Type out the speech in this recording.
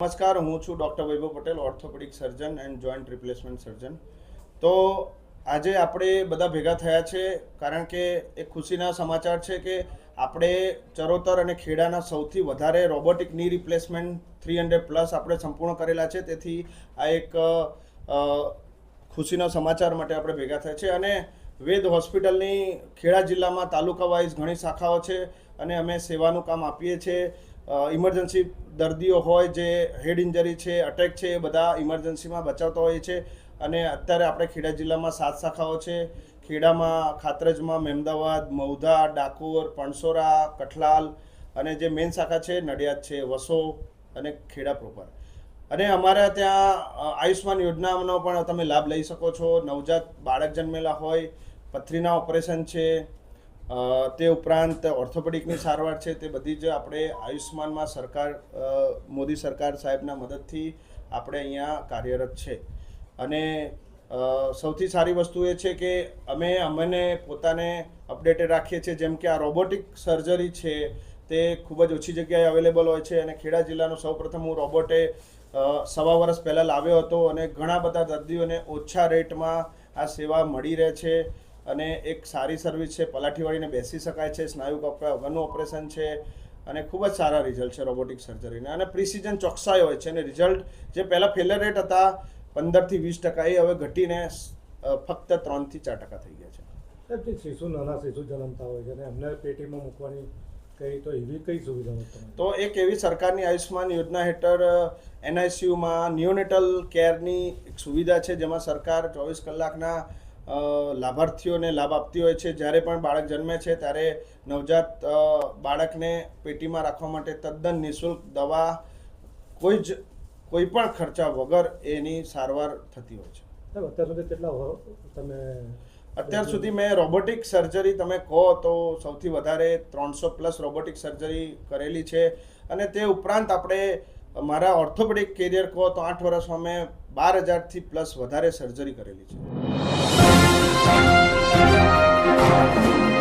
નમસ્કાર, હું છું doctor Vaibhav Patel, orthopaedic surgeon and joint replacement સર્જન. તો આજે આપણે બધા ભેગા થયા છે કારણ કે એક ખુશીના સમાચાર છે કે આપણે ચરોતર અને ખેડાના સૌથી વધારે રોબોટિક ની રિપ્લેસમેન્ટ 300+ આપણે સંપૂર્ણ કરેલા છે. તેથી આ એક ખુશીના સમાચાર માટે આપણે ભેગા થયા છે. અને વેદ હોસ્પિટલની ખેડા જિલ્લામાં તાલુકા વાઇઝ ઘણી શાખાઓ છે અને અમે સેવાનું કામ આપીએ છીએ. ઇમરજન્સી દર્દીઓ હોય જે હેડ ઇન્જરી છે, અટેક છે, એ બધા ઇમરજન્સીમાં બચાવતા હોઈએ છે. અને અત્યારે આપણે ખેડા જિલ્લામાં 7 શાખાઓ છે. ખેડામાં, ખાતરજમાં, મહેમદાવાદ, મહુધા, ડાકોર, પણસોરા, કઠલાલ અને જે મેઇન શાખા છે નડિયાદ છે, વસો અને ખેડા પ્રોપર. અને અમારા ત્યાં આયુષ્માન યોજનાનો પણ તમે લાભ લઈ શકો છો. નવજાત બાળક જન્મેલા હોય, પથરીના ઓપરેશન છે, તે ઉપરાંત ઓર્થોપેડિકની સારવાર છે, તે બધી જ આપણે આયુષ્માનમાં સરકાર, મોદી સરકાર સાહેબના મદદથી આપણે અહીંયા કાર્યરત છે. અને સૌથી સારી વસ્તુ એ છે કે અમને પોતાને અપડેટેડ રાખીએ છીએ. જેમ કે આ રોબોટિક સર્જરી છે તે ખૂબ જ ઓછી જગ્યાએ અવેલેબલ હોય છે અને ખેડા જિલ્લાનો સૌપ્રથમ હું રોબોટે 1.25 વર્ષ પહેલાં લાવ્યો હતો અને ઘણા બધા દર્દીઓને ઓછા રેટમાં આ સેવા મળી રહે છે. અને એક સારી સર્વિસ છે, પલાઠી વાળીને બેસી શકાય છે, સ્નાયુ કપડા વગરનું ઓપરેશન છે અને ખૂબ જ સારા રિઝલ્ટ છે રોબોટિક સર્જરીના. અને પ્રિસિઝન ચોકસાઈ હોય છે અને રિઝલ્ટ જે પહેલાં ફેલર રેટ હતા 15 થી 20%, એ હવે ઘટીને ફક્ત 3 થી 4% થઈ ગયા છે. જે શિશુ, નાના શિશુ જન્મતા હોય છે અને એમને પેટીમાં મૂકવાની કઈ સુવિધાઓ? તો એક એવી સરકારની આયુષ્માન યોજના હેઠળ NICUમાં નિયોનેટલ કેરની એક સુવિધા છે જેમાં સરકાર 24 કલાકના લાભાર્થીઓને લાભ આપતી હોય છે. જ્યારે પણ બાળક જન્મે છે ત્યારે નવજાત બાળકને પેટીમાં રાખવા માટે તદ્દન નિઃશુલ્ક દવા, કોઈ પણ ખર્ચા વગર એની સારવાર થતી હોય છે. અત્યાર સુધી મેં રોબોટિક સર્જરી તમે કહો તો સૌથી વધારે 300+ રોબોટિક સર્જરી કરેલી છે. અને તે ઉપરાંત આપણે મારા ઓર્થોપેડિક કેરિયર કહો તો 8 વર્ષમાં મેં 12,000થી પ્લસ વધારે સર્જરી કરેલી છે.